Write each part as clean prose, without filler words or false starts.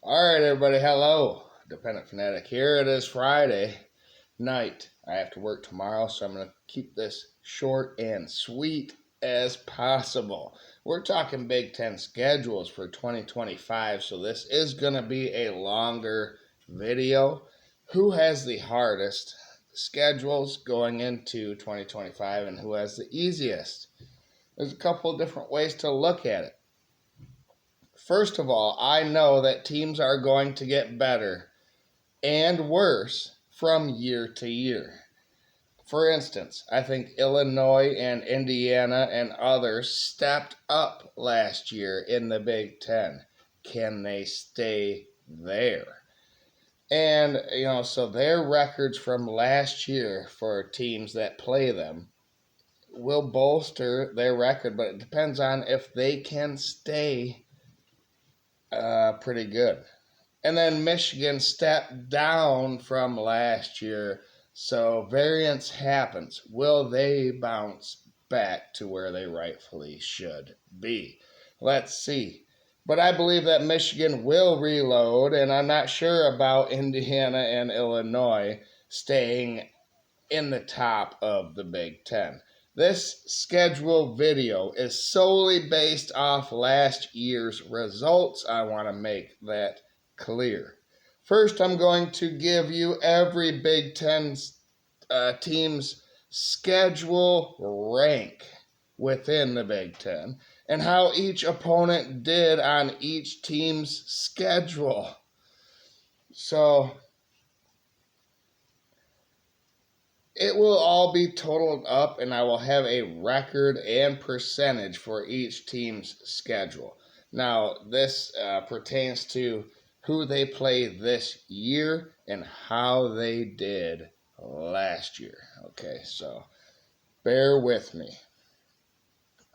All right, everybody. Hello, Dependent Fanatic here. It is Friday night. I have to work tomorrow, so I'm going to keep this short and sweet as possible. We're talking Big Ten schedules for 2025, so this is going to be a longer video. Who has the hardest schedules going into 2025 and who has the easiest? There's a couple of different ways to look at it. First of all, I know that teams are going to get better and worse from year to year. For instance, I think Illinois and Indiana and others stepped up last year in the Big Ten. Can they stay there? And, so their records from last year for teams that play them will bolster their record, but it depends on if they can stay pretty good. And then Michigan stepped down from last year, so variance happens. Will they bounce back to where they rightfully should be? Let's see. But I believe that Michigan will reload, and I'm not sure about Indiana and Illinois staying in the top of the Big Ten. This schedule video is solely based off last year's results. I want to make that clear. First, I'm going to give you every Big Ten team's schedule rank within the Big Ten and how each opponent did on each team's schedule. So it will all be totaled up, and I will have a record and percentage for each team's schedule. Now, this pertains to who they play this year and how they did last year. Okay, so bear with me.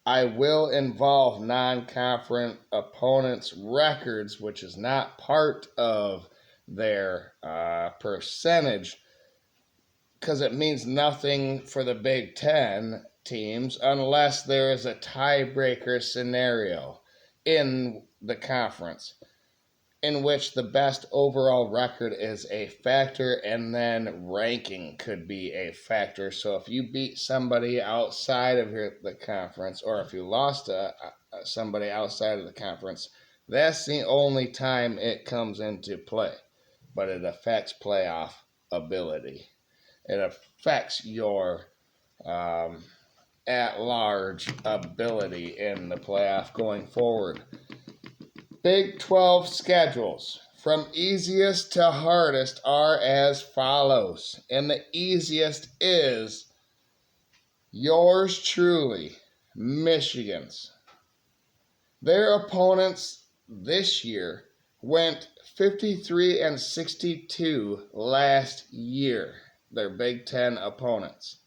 I will involve non-conference opponents' records, which is not part of their percentage, because it means nothing for the Big Ten teams unless there is a tiebreaker scenario in the conference in which the best overall record is a factor, and then ranking could be a factor. So if you beat somebody outside of the conference, or if you lost to somebody outside of the conference, that's the only time it comes into play. But it affects playoff ability. It affects your at-large ability in the playoff going forward. Big 12 schedules from easiest to hardest are as follows. And the easiest is yours truly, Michigan's. Their opponents this year went 53-62 last year. Their Big Ten opponents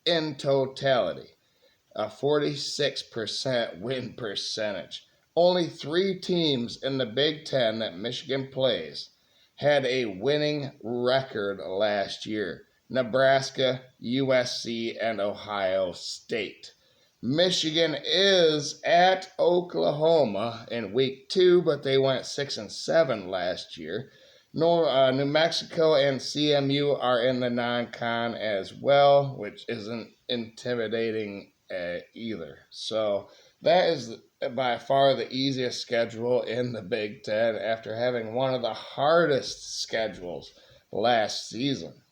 in totality, a 46% win percentage. Only 3 teams in the Big Ten that Michigan plays had a winning record last year: Nebraska, USC, and Ohio State. Michigan is at Oklahoma in week 2, but they went 6-7 last year. New Mexico and CMU are in the non-con as well, which isn't intimidating either. So that is by far the easiest schedule in the Big Ten after having one of the hardest schedules last season.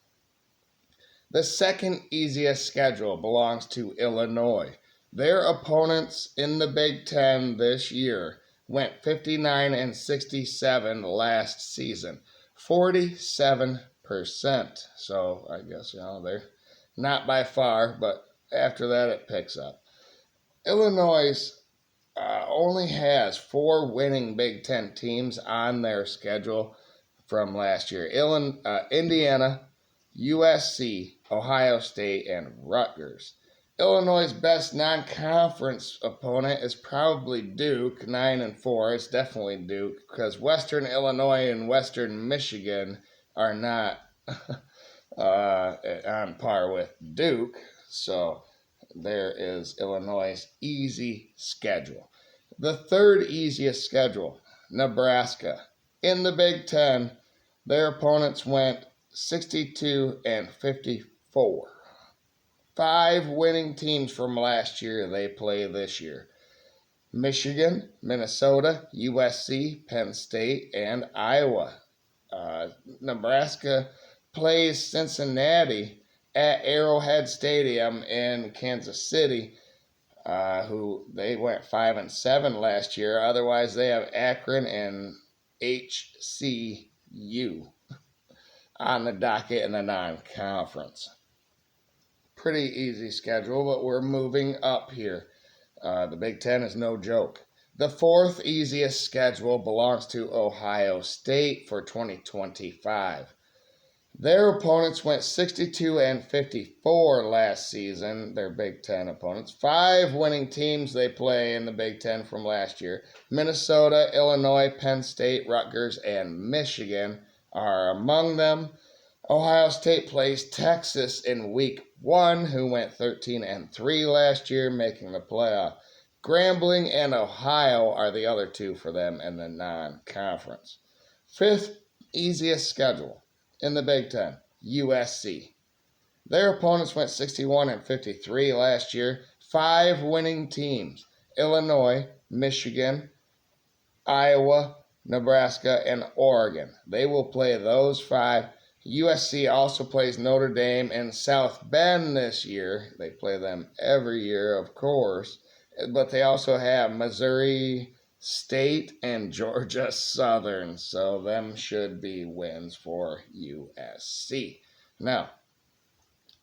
The second easiest schedule belongs to Illinois. Their opponents in the Big Ten this year went 59-67 last season, 47%. So I guess, they're not by far, but after that it picks up. Illinois only has 4 winning Big Ten teams on their schedule from last year: Indiana, USC, Ohio State, and Rutgers. Illinois' best non-conference opponent is probably Duke, 9-4. It's definitely Duke, because Western Illinois and Western Michigan are not on par with Duke. So there is Illinois' easy schedule. The third easiest schedule, Nebraska. In the Big Ten, their opponents went 62 and 54. 5 winning teams from last year they play this year. Michigan, Minnesota, USC, Penn State, and Iowa. Nebraska plays Cincinnati at Arrowhead Stadium in Kansas City, who they went 5-7 last year. Otherwise, they have Akron and HCU on the docket in the non-conference. Pretty easy schedule, but we're moving up here. The Big Ten is no joke. The 4th easiest schedule belongs to Ohio State for 2025. Their opponents went 62 and 54 last season, their Big Ten opponents. 5 winning teams they play in the Big Ten from last year. Minnesota, Illinois, Penn State, Rutgers, and Michigan are among them. Ohio State plays Texas in week 1, who went 13 and 3 last year, making the playoff. Grambling and Ohio are the other 2 for them in the non-conference. 5th easiest schedule in the Big Ten, USC. Their opponents went 61 and 53 last year. 5 winning teams, Illinois, Michigan, Iowa, Nebraska, and Oregon. They will play those 5. USC also plays Notre Dame and South Bend this year. They play them every year, of course. But they also have Missouri State and Georgia Southern. So them should be wins for USC. Now,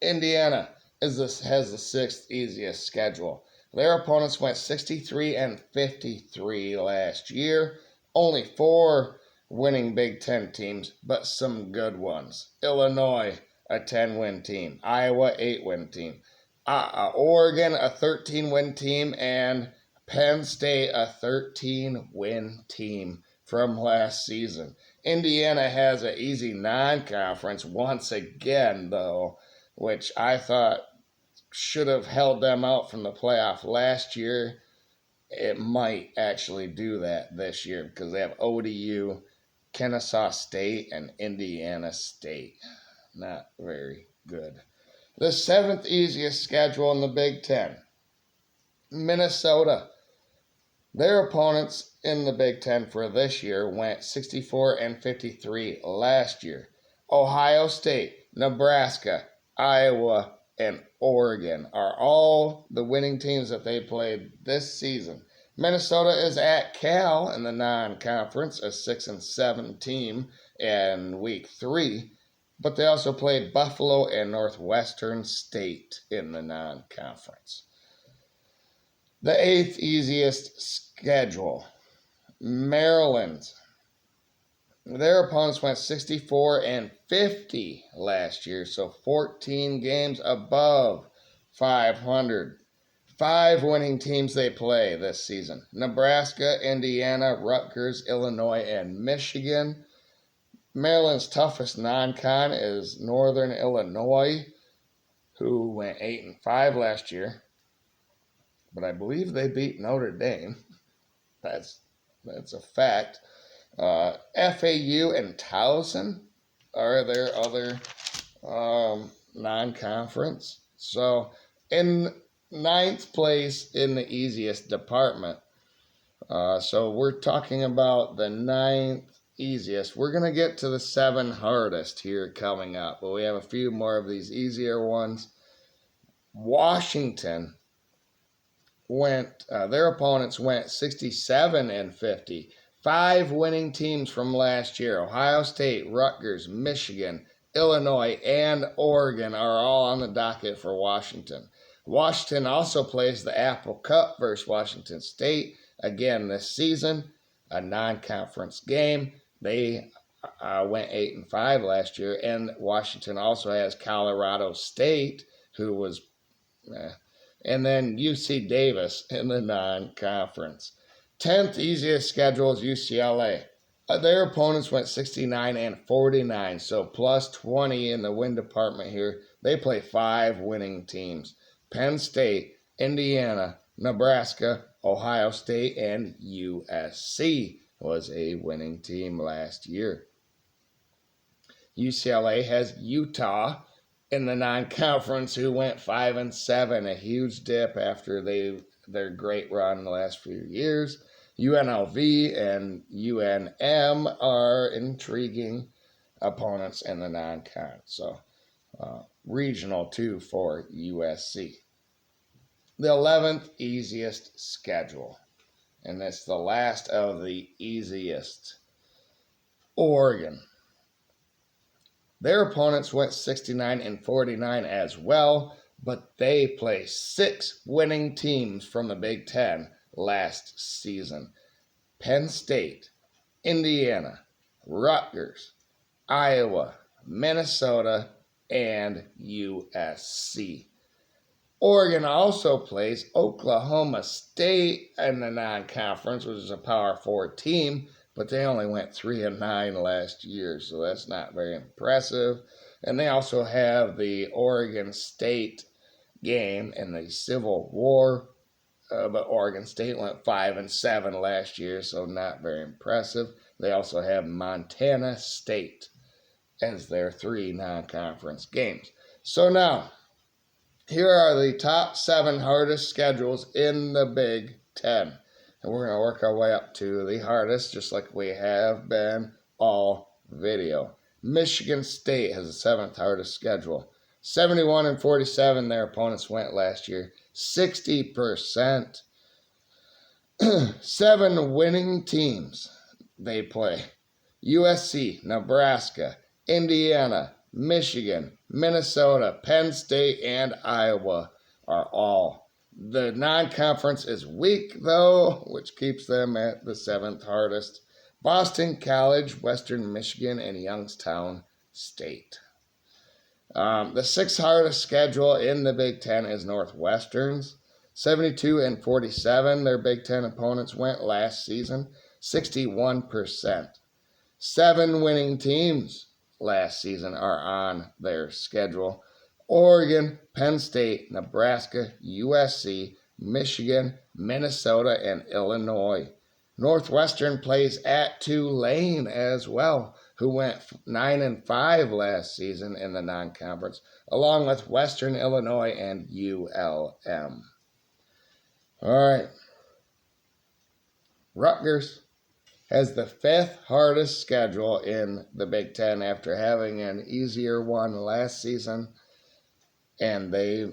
Indiana has the 6th easiest schedule. Their opponents went 63 and 53 last year. Only 4 winning Big Ten teams, but some good ones. Illinois, a 10-win team. Iowa, 8-win team. Oregon, a 13-win team. And Penn State, a 13-win team from last season. Indiana has an easy non-conference once again, though, which I thought should have held them out from the playoff last year. It might actually do that this year because they have ODU, Kennesaw State, and Indiana State. Not very good. The 7th easiest schedule in the Big Ten, Minnesota. Their opponents in the Big Ten for this year went 64 and 53 last year. Ohio State, Nebraska, Iowa, and Oregon are all the winning teams that they played this season. Minnesota is at Cal in the non-conference, a 6-7 team in week 3, but they also played Buffalo and Northwestern State in the non-conference. The 8th easiest schedule, Maryland. Their opponents went 64 and 50 last year, so 14 games above 500. 5 winning teams they play this season. Nebraska, Indiana, Rutgers, Illinois, and Michigan. Maryland's toughest non-con is Northern Illinois, who went 8-5 last year. But I believe they beat Notre Dame. That's a fact. FAU and Towson are their other non-conference. So in 9th place in the easiest department. So we're talking about the 9th easiest. We're going to get to the 7 hardest here coming up, but we have a few more of these easier ones. Washington their opponents went 67 and 50. 5 winning teams from last year. Ohio State, Rutgers, Michigan, Illinois, and Oregon are all on the docket for Washington. Washington also plays the Apple Cup versus Washington State again this season, a non-conference game. They went 8-5 last year, and Washington also has Colorado State, who was, and then UC Davis in the non-conference. 10th easiest schedule is UCLA. Their opponents went 69 and 49, so plus 20 in the win department here. They play 5 winning teams. Penn State, Indiana, Nebraska, Ohio State, and USC. was a winning team last year. UCLA has Utah in the non-conference, who went 5-7, a huge dip after their great run in the last few years. UNLV and UNM are intriguing opponents in the non-con. So regional too for USC. The 11th easiest schedule, and it's the last of the easiest. Oregon. Their opponents went 69-49 as well, but they play 6 winning teams from the Big Ten last season. Penn State, Indiana, Rutgers, Iowa, Minnesota, and USC. Oregon also plays Oklahoma State in the non-conference, which is a Power 4 team, but they only went 3-9 last year, so that's not very impressive. And they also have the Oregon State game in the Civil War, but Oregon State went 5-7 last year, so not very impressive. They also have Montana State as their 3 non-conference games. So now, here are the top 7 hardest schedules in the Big Ten. And we're going to work our way up to the hardest, just like we have been all video. Michigan State has the 7th hardest schedule. 71-47 their opponents went last year. 60%. 7 winning teams they play. USC, Nebraska, Indiana, Michigan, Minnesota, Penn State, and Iowa are all. The non-conference is weak, though, which keeps them at the 7th hardest. Boston College, Western Michigan, and Youngstown State. The 6th hardest schedule in the Big Ten is Northwestern's. 72-47 their Big Ten opponents went last season. 61%. 7 winning teams last season are on their schedule. Oregon, Penn State, Nebraska, USC, Michigan, Minnesota, and Illinois. Northwestern plays at Tulane as well, who went 9-5 last season in the non-conference, along with Western Illinois and ULM. All right. Rutgers has the 5th hardest schedule in the Big Ten after having an easier one last season, and they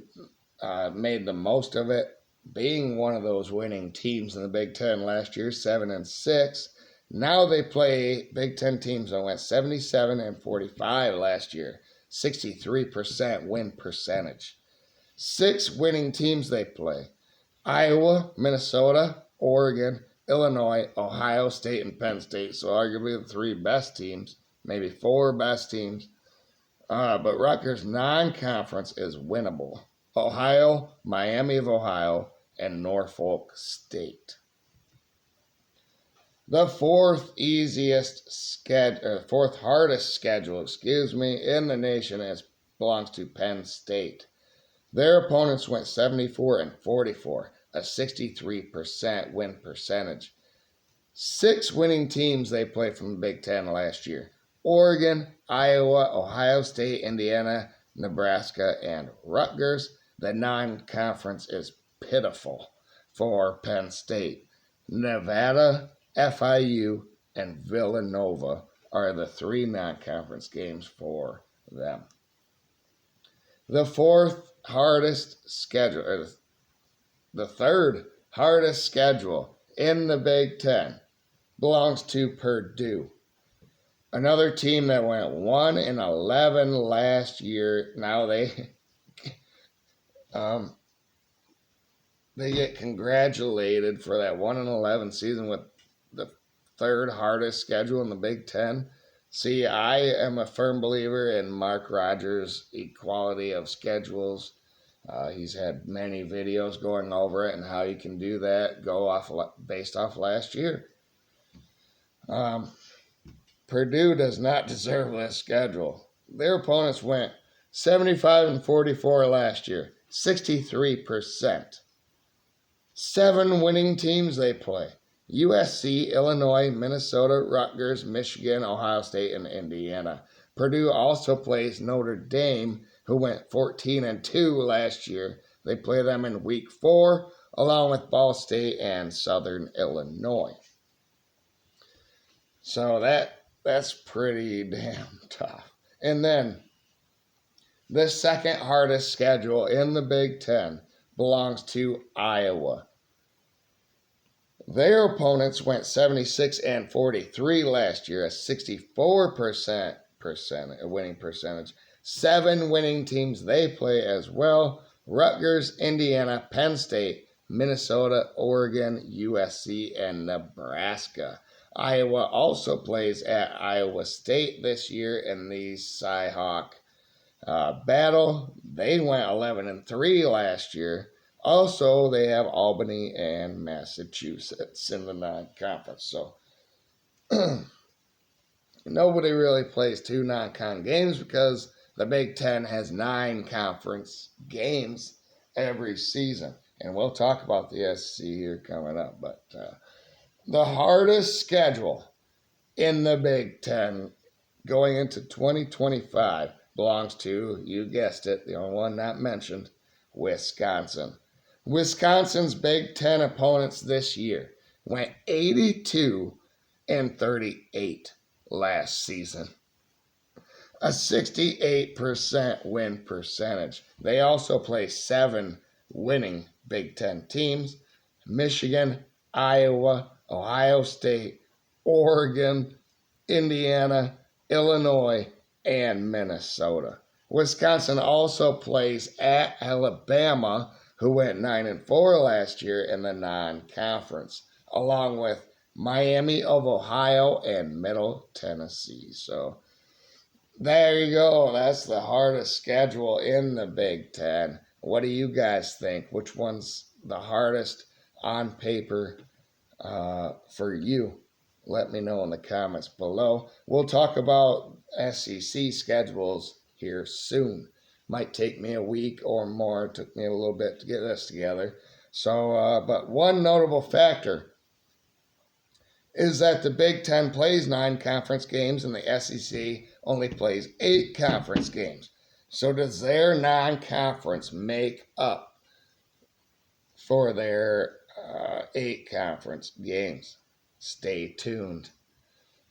made the most of it, being one of those winning teams in the Big Ten last year, 7-6. Now they play Big Ten teams that went 77-45 last year, 63% win percentage. 6 winning teams they play. Iowa, Minnesota, Oregon, Illinois, Ohio State, and Penn State. So arguably the 3 best teams, maybe 4 best teams. But Rutgers' non-conference is winnable. Ohio, Miami of Ohio, and Norfolk State. The 4th hardest schedule, in the nation belongs to Penn State. Their opponents went 74-44, a 63% win percentage. 6 winning teams they played from the Big Ten last year. Oregon, Iowa, Ohio State, Indiana, Nebraska, and Rutgers. The non-conference is pitiful for Penn State. Nevada, FIU, and Villanova are the 3 non-conference games for them. The 4th hardest schedule, or the 3rd hardest schedule in the Big Ten belongs to Purdue. Another team that went 1-11 last year. Now they get congratulated for that 1-11 season with the 3rd hardest schedule in the Big Ten. See, I am a firm believer in Mark Rogers' equality of schedules. He's had many videos going over it and how you can do that, based off last year. Purdue does not deserve this schedule. Their opponents went 75-44 last year, 63%. 7 winning teams they play. USC, Illinois, Minnesota, Rutgers, Michigan, Ohio State, and Indiana. Purdue also plays Notre Dame, who went 14-2 last year. They play them in week 4, along with Ball State and Southern Illinois. So that's pretty damn tough. And then the second hardest schedule in the Big Ten belongs to Iowa. Their opponents went 76-43 last year, a 64% winning percentage. 7 winning teams they play as well: Rutgers, Indiana, Penn State, Minnesota, Oregon, USC, and Nebraska. Iowa also plays at Iowa State this year in the Cyhawk battle. They went 11-3 last year. Also, they have Albany and Massachusetts in the non-conference. So nobody really plays 2 non-con games because the Big Ten has 9 conference games every season. And we'll talk about the SEC here coming up. But the hardest schedule in the Big Ten going into 2025 belongs to, you guessed it, the only one not mentioned, Wisconsin. Wisconsin's Big Ten opponents this year went 82-38 last season, a 68% win percentage. They also play 7 winning Big Ten teams: Michigan, Iowa, Ohio State, Oregon, Indiana, Illinois, and Minnesota. Wisconsin also plays at Alabama, who went 9-4 last year in the non-conference, along with Miami of Ohio and Middle Tennessee. So there you go. That's the hardest schedule in the Big Ten. What do you guys think? Which one's the hardest on paper for you? Let me know in the comments below. We'll talk about SEC schedules here soon. Might take me a week or more. It took me a little bit to get this together. So, but one notable factor is that the Big Ten plays 9 conference games and the SEC only plays 8 conference games. So does their non-conference make up for their 8 conference games? Stay tuned.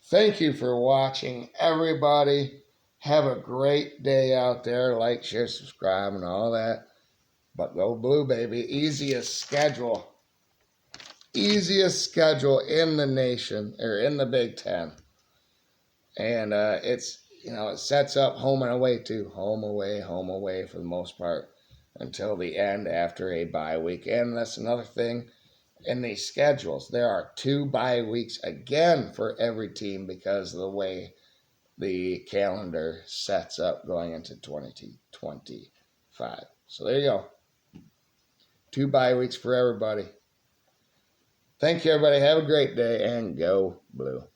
Thank you for watching, everybody. Have a great day out there. Like, share, subscribe, and all that. But go blue, baby. Easiest schedule in the nation, or in the Big Ten. And it sets up home and away too. Home away for the most part until the end after a bye week. And that's another thing. In these schedules, there are 2 bye weeks again for every team because of the way the calendar sets up going into 2025. So there you go. 2 bye weeks for everybody. Thank you, everybody. Have a great day and go blue.